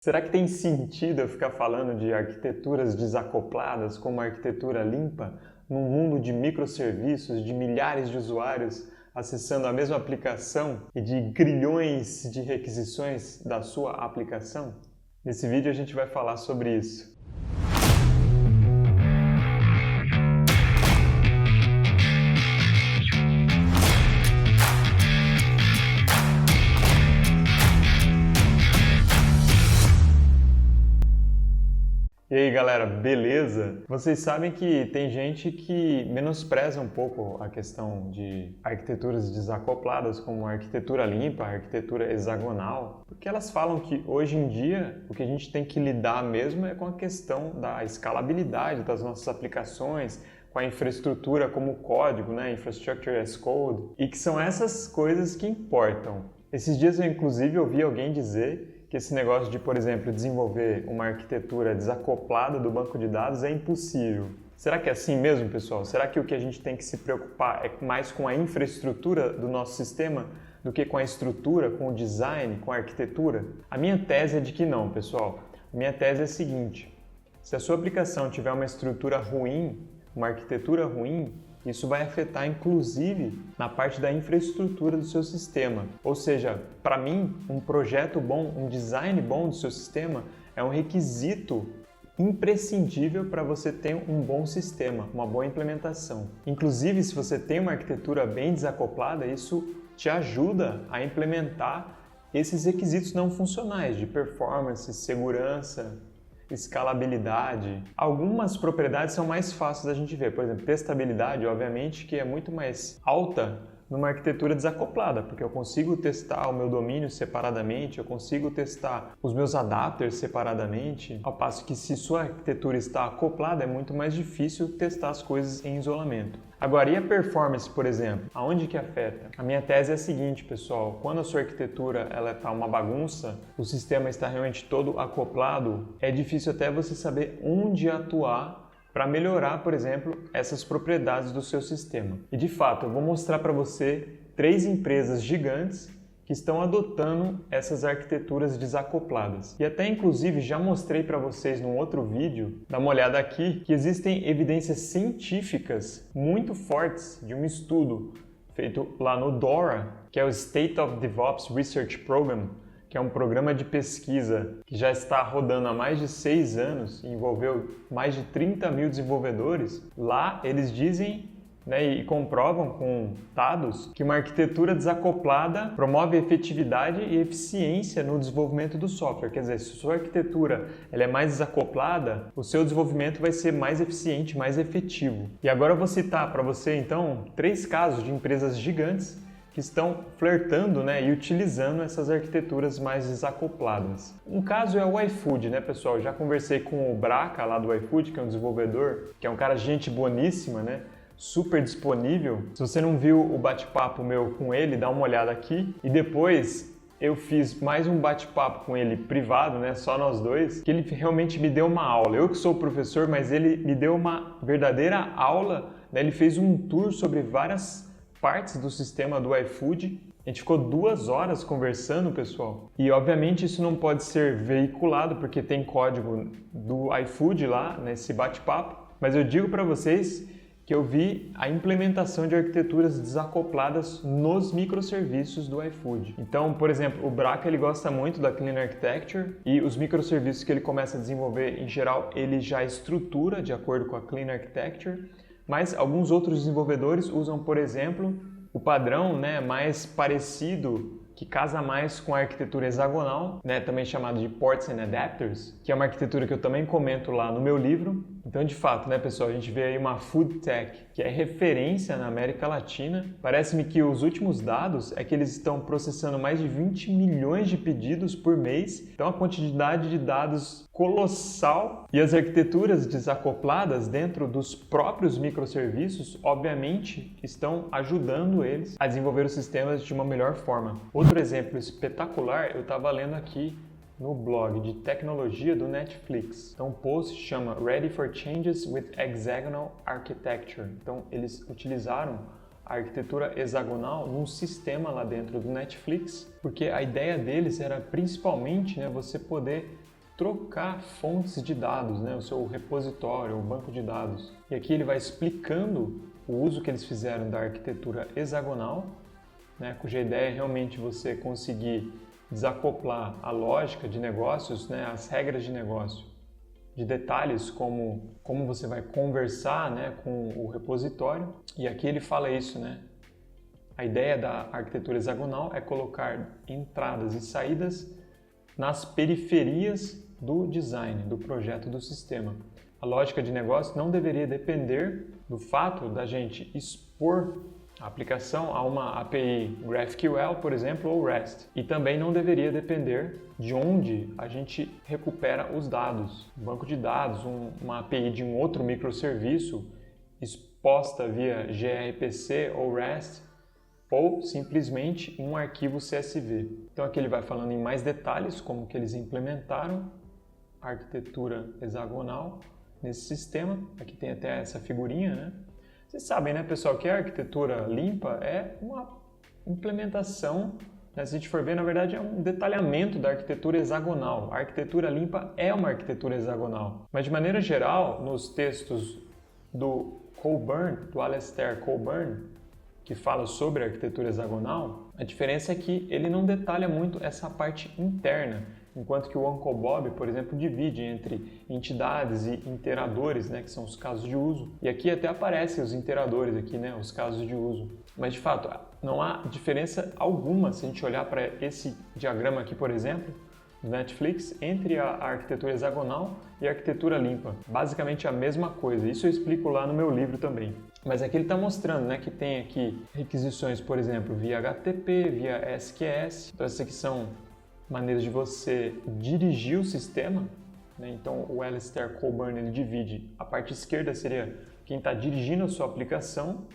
Será que tem sentido eu ficar falando de arquiteturas desacopladas como a arquitetura limpa num mundo de microserviços, de milhares de usuários acessando a mesma aplicação e de grilhões de requisições da sua aplicação? Nesse vídeo a gente vai falar sobre isso. E aí galera, beleza? Vocês sabem que tem gente que menospreza um pouco a questão de arquiteturas desacopladas, como a arquitetura limpa, a arquitetura hexagonal, porque elas falam que hoje em dia o que a gente tem que lidar mesmo é com a questão da escalabilidade das nossas aplicações, com a infraestrutura como código, né? Infrastructure as code, e que são essas coisas que importam. Esses dias eu inclusive ouvi alguém dizer que esse negócio de, por exemplo, desenvolver uma arquitetura desacoplada do banco de dados é impossível. Será que é assim mesmo, pessoal? Será que o que a gente tem que se preocupar é mais com a infraestrutura do nosso sistema do que com a estrutura, com o design, com a arquitetura? A minha tese é de que não, pessoal. A minha tese é a seguinte: se a sua aplicação tiver uma estrutura ruim, uma arquitetura ruim, isso vai afetar inclusive na parte da infraestrutura do seu sistema. Ou seja, para mim, um projeto bom, um design bom do seu sistema é um requisito imprescindível para você ter um bom sistema, uma boa implementação. Inclusive, se você tem uma arquitetura bem desacoplada, isso te ajuda a implementar esses requisitos não funcionais de performance, segurança, escalabilidade. Algumas propriedades são mais fáceis da gente ver, por exemplo, testabilidade, obviamente, que é muito mais alta numa arquitetura desacoplada, porque eu consigo testar o meu domínio separadamente, eu consigo testar os meus adapters separadamente, ao passo que se sua arquitetura está acoplada é muito mais difícil testar as coisas em isolamento. Agora, e a performance, por exemplo? Aonde que afeta? A minha tese é a seguinte, pessoal: quando a sua arquitetura está uma bagunça, o sistema está realmente todo acoplado, é difícil até você saber onde atuar para melhorar, por exemplo, essas propriedades do seu sistema. E de fato, eu vou mostrar para você 3 empresas gigantes que estão adotando essas arquiteturas desacopladas. E até inclusive já mostrei para vocês num outro vídeo, dá uma olhada aqui, que existem evidências científicas muito fortes de um estudo feito lá no DORA, que é o State of DevOps Research Program, que é um programa de pesquisa que já está rodando há mais de 6 anos e envolveu mais de 30 mil desenvolvedores. Lá eles dizem, e comprovam com dados que uma arquitetura desacoplada promove efetividade e eficiência no desenvolvimento do software. Quer dizer, se a sua arquitetura ela é mais desacoplada, o seu desenvolvimento vai ser mais eficiente, mais efetivo. E agora eu vou citar para você, então, 3 casos de empresas gigantes que estão flertando e utilizando essas arquiteturas mais desacopladas. Um caso é o iFood, pessoal? Eu já conversei com o Braca lá do iFood, que é um desenvolvedor, que é um cara gente boníssima, super disponível. Se você não viu o bate-papo meu com ele, dá uma olhada aqui. E depois eu fiz mais um bate-papo com ele privado, só nós dois, que ele realmente me deu uma aula. Eu que sou professor, mas ele me deu uma verdadeira aula, Ele fez um tour sobre várias partes do sistema do iFood. A gente ficou 2 horas conversando, pessoal. E obviamente isso não pode ser veiculado porque tem código do iFood lá nesse bate-papo. Mas eu digo para vocês que eu vi a implementação de arquiteturas desacopladas nos microserviços do iFood. Então, por exemplo, o Braca ele gosta muito da Clean Architecture e os microserviços que ele começa a desenvolver, em geral, ele já estrutura de acordo com a Clean Architecture. Mas alguns outros desenvolvedores usam, por exemplo, o padrão mais parecido, que casa mais com a arquitetura hexagonal, também chamado de Ports and Adapters, que é uma arquitetura que eu também comento lá no meu livro. Então, de fato, pessoal, a gente vê aí uma Food Tech, que é referência na América Latina. Parece-me que os últimos dados é que eles estão processando mais de 20 milhões de pedidos por mês. Então, a quantidade de dados colossal. E as arquiteturas desacopladas dentro dos próprios microserviços, obviamente, estão ajudando eles a desenvolver os sistemas de uma melhor forma. Outro exemplo espetacular, eu estava lendo aqui no blog de tecnologia do Netflix. Então o post chama Ready for Changes with Hexagonal Architecture. Então eles utilizaram a arquitetura hexagonal num sistema lá dentro do Netflix, porque a ideia deles era principalmente você poder trocar fontes de dados, né? O seu repositório, o banco de dados. E aqui ele vai explicando o uso que eles fizeram da arquitetura hexagonal, né? Cuja ideia é realmente você conseguir desacoplar a lógica de negócios, né? As regras de negócio, de detalhes como você vai conversar, né? Com o repositório. E aqui ele fala isso, né? A ideia da arquitetura hexagonal é colocar entradas e saídas nas periferias do design, do projeto do sistema. A lógica de negócio não deveria depender do fato da gente expor a aplicação a uma API GraphQL, por exemplo, ou REST. E também não deveria depender de onde a gente recupera os dados. Um banco de dados, uma API de um outro microserviço exposta via gRPC ou REST, ou simplesmente um arquivo CSV. Então aqui ele vai falando em mais detalhes como que eles implementaram a arquitetura hexagonal nesse sistema. Aqui tem até essa figurinha, né? Vocês sabem, né, pessoal, que a arquitetura limpa é uma implementação, né? Se a gente for ver, na verdade é um detalhamento da arquitetura hexagonal. A arquitetura limpa é uma arquitetura hexagonal. Mas de maneira geral, nos textos do Coburn, do Alastair Coburn, que fala sobre a arquitetura hexagonal, a diferença é que ele não detalha muito essa parte interna, enquanto que o Uncle Bob, por exemplo, divide entre entidades e interadores, né, que são os casos de uso. E aqui até aparecem os interadores aqui, né, os casos de uso. Mas de fato, não há diferença alguma se a gente olhar para esse diagrama aqui, por exemplo, do Netflix, entre a arquitetura hexagonal e a arquitetura limpa. Basicamente a mesma coisa. Isso eu explico lá no meu livro também. Mas aqui ele está mostrando, né, que tem aqui requisições, por exemplo, via HTTP, via SQS. Então essas aqui são maneiras de você dirigir o sistema, né? Então o Alastair Coburn ele divide. A parte esquerda seria quem está dirigindo a sua aplicação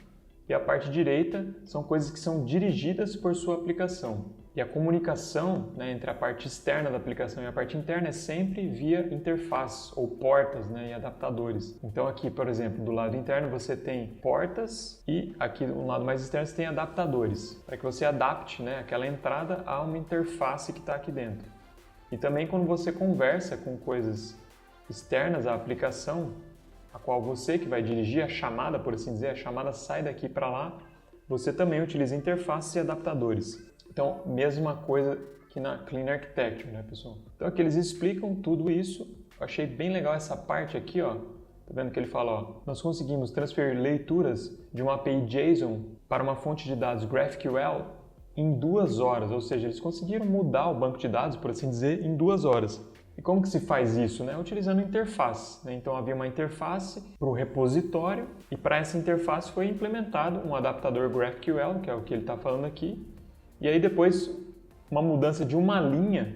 e a parte direita são coisas que são dirigidas por sua aplicação. E a comunicação, né, entre a parte externa da aplicação e a parte interna é sempre via interface ou portas, né, e adaptadores. Então aqui, por exemplo, do lado interno você tem portas e aqui no lado mais externo você tem adaptadores, para que você adapte, né, aquela entrada a uma interface que está aqui dentro. E também quando você conversa com coisas externas à aplicação, a qual você que vai dirigir a chamada, por assim dizer, a chamada sai daqui para lá, você também utiliza interfaces e adaptadores. Então, mesma coisa que na Clean Architecture, né, pessoal? Então, aqui eles explicam tudo isso. Eu achei bem legal essa parte aqui, ó. Tá vendo que ele fala, ó, nós conseguimos transferir leituras de uma API JSON para uma fonte de dados GraphQL em 2 horas, ou seja, eles conseguiram mudar o banco de dados, por assim dizer, em 2 horas. E como que se faz isso, né? Utilizando interface, né? Então havia uma interface para o repositório e para essa interface foi implementado um adaptador GraphQL, que é o que ele está falando aqui. E aí depois uma mudança de uma linha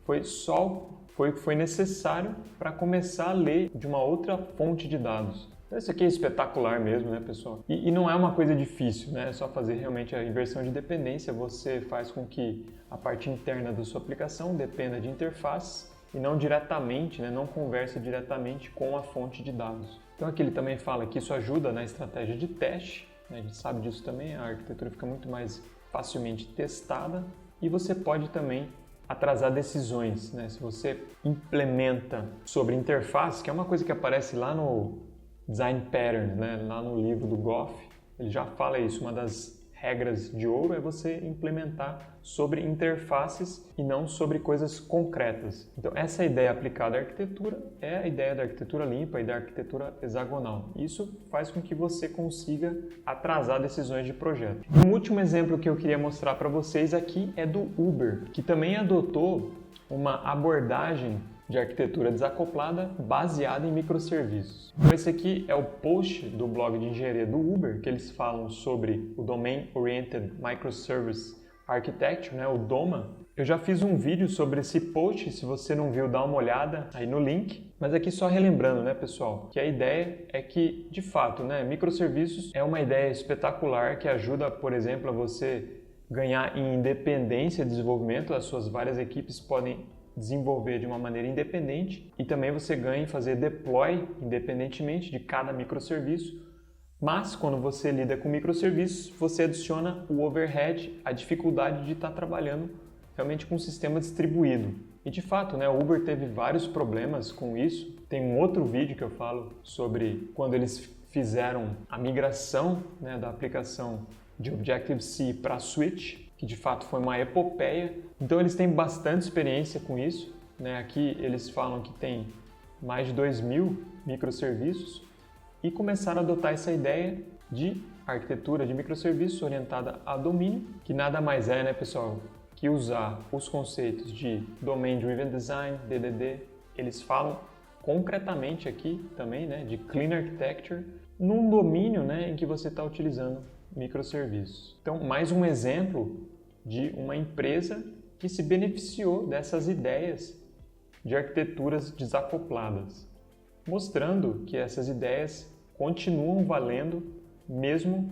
foi o que foi necessário para começar a ler de uma outra fonte de dados. Então, isso aqui é espetacular mesmo, né, pessoal? E não é uma coisa difícil, né? É só fazer realmente a inversão de dependência. Você faz com que a parte interna da sua aplicação dependa de interface e não diretamente, né? Não converse diretamente com a fonte de dados. Então aqui ele também fala que isso ajuda na estratégia de teste, né? A gente sabe disso também, a arquitetura fica muito mais facilmente testada e você pode também atrasar decisões, né? Se você implementa sobre interface, que é uma coisa que aparece lá no Design Patterns, né? Lá no livro do Goff, ele já fala isso, uma das regras de ouro é você implementar sobre interfaces e não sobre coisas concretas. Então essa ideia aplicada à arquitetura é a ideia da arquitetura limpa e da arquitetura hexagonal. Isso faz com que você consiga atrasar decisões de projeto. E um último exemplo que eu queria mostrar para vocês aqui é do Uber, que também adotou uma abordagem de arquitetura desacoplada baseada em microserviços. Então esse aqui é o post do blog de engenharia do Uber, que eles falam sobre o Domain Oriented Microservice Architecture, né, o DOMA. Eu já fiz um vídeo sobre esse post, se você não viu, dá uma olhada aí no link. Mas aqui só relembrando, né, pessoal, que a ideia é que, de fato, né, microserviços é uma ideia espetacular que ajuda, por exemplo, a você ganhar em independência de desenvolvimento. As suas várias equipes podem desenvolver de uma maneira independente e também você ganha em fazer deploy independentemente de cada microserviço, mas quando você lida com microserviços, você adiciona o overhead, a dificuldade de estar trabalhando realmente com um sistema distribuído. E de fato, né, o Uber teve vários problemas com isso. Tem um outro vídeo que eu falo sobre quando eles fizeram a migração, né, da aplicação de Objective-C para Switch, que de fato foi uma epopeia. Então eles têm bastante experiência com isso, né? Aqui eles falam que tem mais de 2.000 microserviços e começaram a adotar essa ideia de arquitetura de microserviços orientada a domínio, que nada mais é, né, pessoal, que usar os conceitos de Domain Driven Design, DDD. Eles falam concretamente aqui também, né, de Clean Architecture, num domínio, né, em que você está utilizando microserviços. Então, mais um exemplo de uma empresa que se beneficiou dessas ideias de arquiteturas desacopladas, mostrando que essas ideias continuam valendo mesmo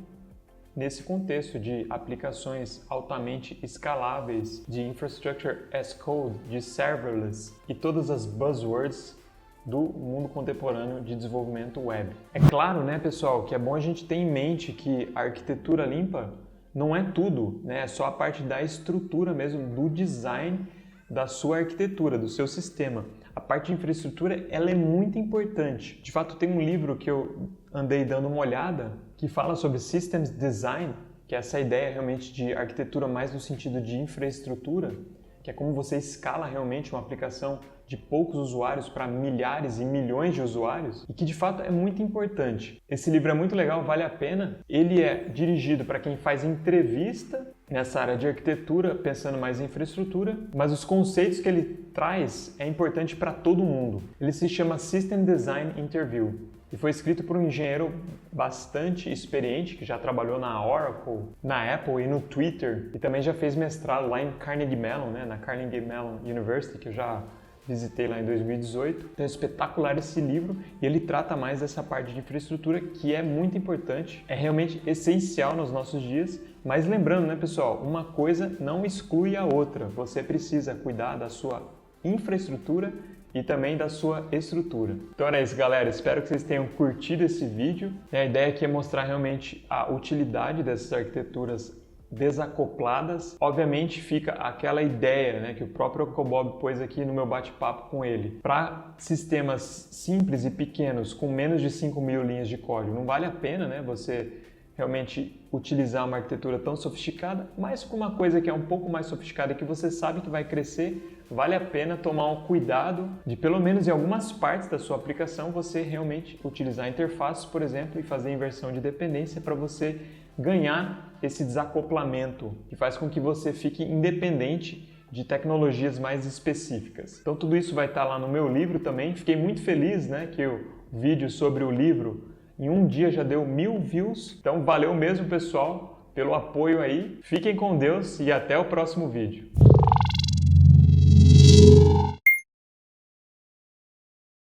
nesse contexto de aplicações altamente escaláveis, de Infrastructure as Code, de serverless e todas as buzzwords do mundo contemporâneo de desenvolvimento web. É claro, né, pessoal, que é bom a gente ter em mente que a arquitetura limpa não é tudo, né? É só a parte da estrutura mesmo, do design da sua arquitetura, do seu sistema. A parte de infraestrutura, ela é muito importante. De fato, tem um livro que eu andei dando uma olhada que fala sobre Systems Design, que é essa ideia realmente de arquitetura mais no sentido de infraestrutura, que é como você escala realmente uma aplicação de poucos usuários para milhares e milhões de usuários, e que de fato é muito importante. Esse livro é muito legal, vale a pena. Ele é dirigido para quem faz entrevista nessa área de arquitetura, pensando mais em infraestrutura, mas os conceitos que ele traz é importante para todo mundo. Ele se chama System Design Interview e foi escrito por um engenheiro bastante experiente que já trabalhou na Oracle, na Apple e no Twitter, e também já fez mestrado lá em Carnegie Mellon, né, na Carnegie Mellon University, que eu já visitei lá em 2018. Então é espetacular esse livro e ele trata mais dessa parte de infraestrutura que é muito importante, é realmente essencial nos nossos dias. Mas lembrando, né, pessoal, uma coisa não exclui a outra. Você precisa cuidar da sua infraestrutura e também da sua estrutura. Então era isso, galera. Espero que vocês tenham curtido esse vídeo. A ideia aqui é mostrar realmente a utilidade dessas arquiteturas desacopladas. Obviamente fica aquela ideia, né, que o próprio Cobob pôs aqui no meu bate-papo com ele. Para sistemas simples e pequenos, com menos de 5.000 linhas de código, não vale a pena, né, você realmente utilizar uma arquitetura tão sofisticada, mas com uma coisa que é um pouco mais sofisticada e que você sabe que vai crescer, vale a pena tomar um cuidado de, pelo menos em algumas partes da sua aplicação, você realmente utilizar interfaces, por exemplo, e fazer inversão de dependência para você ganhar esse desacoplamento, que faz com que você fique independente de tecnologias mais específicas. Então tudo isso vai estar lá no meu livro também. Fiquei muito feliz, né, que o vídeo sobre o livro em um dia já deu 1.000 views. Então valeu mesmo, pessoal, pelo apoio aí. Fiquem com Deus e até o próximo vídeo.